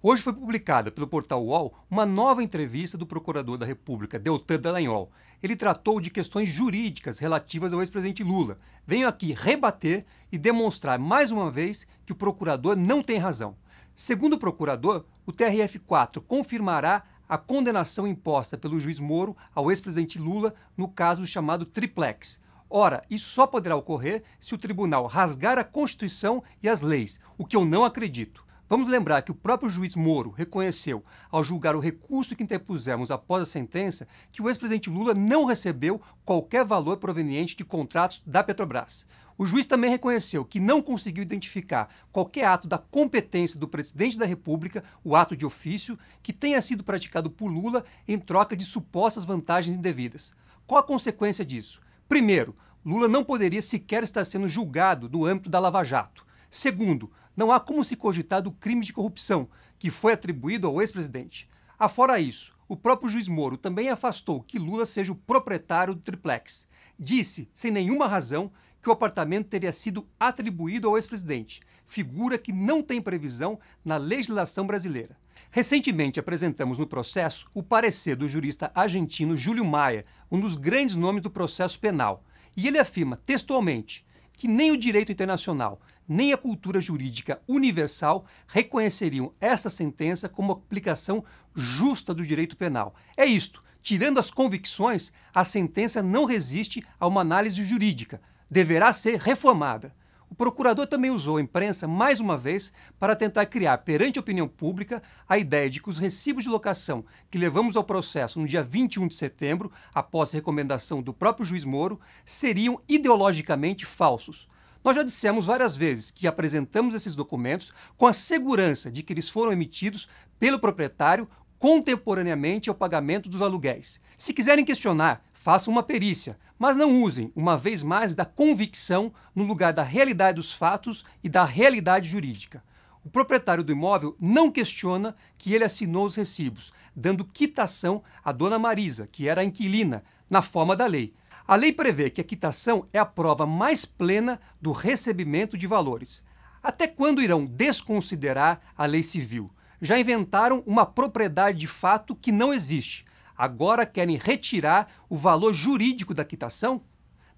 Hoje foi publicada pelo portal UOL uma nova entrevista do procurador da República, Deltan Dallagnol. Ele tratou de questões jurídicas relativas ao ex-presidente Lula. Venho aqui rebater e demonstrar mais uma vez que o procurador não tem razão. Segundo o procurador, o TRF4 confirmará a condenação imposta pelo juiz Moro ao ex-presidente Lula no caso chamado Triplex. Ora, isso só poderá ocorrer se o tribunal rasgar a Constituição e as leis, o que eu não acredito. Vamos lembrar que o próprio juiz Moro reconheceu, ao julgar o recurso que interpusemos após a sentença, que o ex-presidente Lula não recebeu qualquer valor proveniente de contratos da Petrobras. O juiz também reconheceu que não conseguiu identificar qualquer ato da competência do presidente da República, o ato de ofício, que tenha sido praticado por Lula em troca de supostas vantagens indevidas. Qual a consequência disso? Primeiro, Lula não poderia sequer estar sendo julgado no âmbito da Lava Jato. Segundo, não há como se cogitar do crime de corrupção que foi atribuído ao ex-presidente. Afora isso, o próprio juiz Moro também afastou que Lula seja o proprietário do Triplex. Disse, sem nenhuma razão, que o apartamento teria sido atribuído ao ex-presidente, figura que não tem previsão na legislação brasileira. Recentemente apresentamos no processo o parecer do jurista argentino Júlio Maia, um dos grandes nomes do processo penal. E ele afirma textualmente que nem o direito internacional, nem a cultura jurídica universal reconheceriam esta sentença como aplicação justa do direito penal. É isto, tirando as convicções, a sentença não resiste a uma análise jurídica, deverá ser reformada. O procurador também usou a imprensa mais uma vez para tentar criar perante a opinião pública a ideia de que os recibos de locação que levamos ao processo no dia 21 de setembro, após a recomendação do próprio juiz Moro, seriam ideologicamente falsos. Nós já dissemos várias vezes que apresentamos esses documentos com a segurança de que eles foram emitidos pelo proprietário contemporaneamente ao pagamento dos aluguéis. Se quiserem questionar, façam uma perícia, mas não usem, uma vez mais, da convicção no lugar da realidade dos fatos e da realidade jurídica. O proprietário do imóvel não questiona que ele assinou os recibos, dando quitação à dona Marisa, que era a inquilina, na forma da lei. A lei prevê que a quitação é a prova mais plena do recebimento de valores. Até quando irão desconsiderar a lei civil? Já inventaram uma propriedade de fato que não existe. Agora querem retirar o valor jurídico da quitação?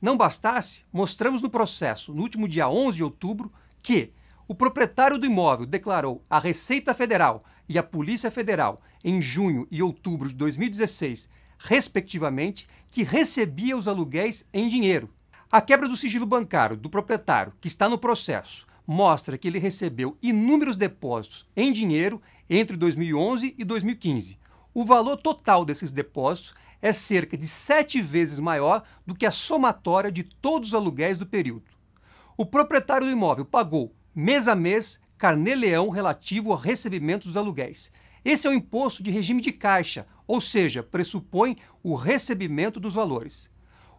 Não bastasse, mostramos no processo, no último dia 11 de outubro, que o proprietário do imóvel declarou à Receita Federal e à Polícia Federal, em junho e outubro de 2016, respectivamente, que recebia os aluguéis em dinheiro. A quebra do sigilo bancário do proprietário, que está no processo, mostra que ele recebeu inúmeros depósitos em dinheiro entre 2011 e 2015. O valor total desses depósitos é cerca de 7 vezes maior do que a somatória de todos os aluguéis do período. O proprietário do imóvel pagou, mês a mês, carnê-leão relativo ao recebimento dos aluguéis. Esse é o imposto de regime de caixa, ou seja, pressupõe o recebimento dos valores.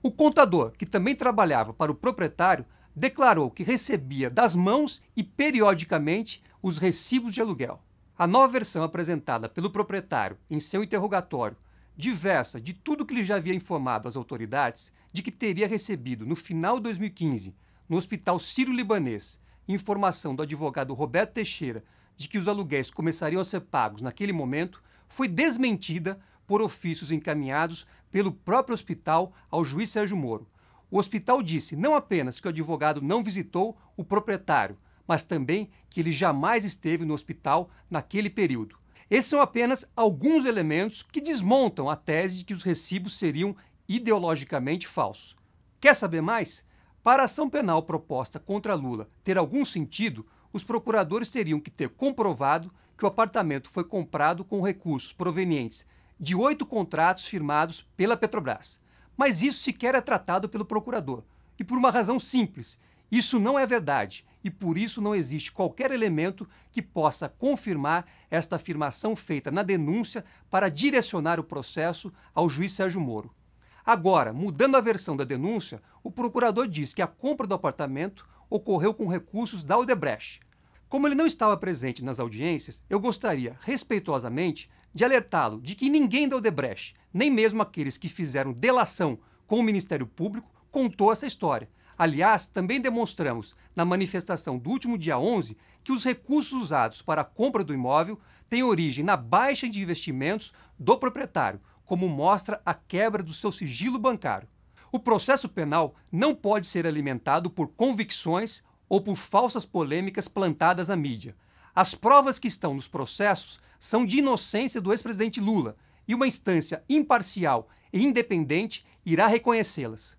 O contador, que também trabalhava para o proprietário, declarou que recebia das mãos e periodicamente os recibos de aluguel. A nova versão apresentada pelo proprietário em seu interrogatório diversa de tudo que ele já havia informado às autoridades de que teria recebido no final de 2015, no Hospital Sírio-Libanês, informação do advogado Roberto Teixeira de que os aluguéis começariam a ser pagos naquele momento, foi desmentida por ofícios encaminhados pelo próprio hospital ao juiz Sérgio Moro. O hospital disse não apenas que o advogado não visitou o proprietário, mas também que ele jamais esteve no hospital naquele período. Esses são apenas alguns elementos que desmontam a tese de que os recibos seriam ideologicamente falsos. Quer saber mais? Para a ação penal proposta contra Lula ter algum sentido, os procuradores teriam que ter comprovado que o apartamento foi comprado com recursos provenientes de 8 contratos firmados pela Petrobras. Mas isso sequer é tratado pelo procurador. E por uma razão simples. Isso não é verdade e por isso não existe qualquer elemento que possa confirmar esta afirmação feita na denúncia para direcionar o processo ao juiz Sérgio Moro. Agora, mudando a versão da denúncia, o procurador diz que a compra do apartamento ocorreu com recursos da Odebrecht. Como ele não estava presente nas audiências, eu gostaria, respeitosamente, de alertá-lo de que ninguém da Odebrecht, nem mesmo aqueles que fizeram delação com o Ministério Público, contou essa história. Aliás, também demonstramos, na manifestação do último dia 11, que os recursos usados para a compra do imóvel têm origem na baixa de investimentos do proprietário, como mostra a quebra do seu sigilo bancário. O processo penal não pode ser alimentado por convicções ou por falsas polêmicas plantadas na mídia. As provas que estão nos processos são de inocência do ex-presidente Lula e uma instância imparcial e independente irá reconhecê-las.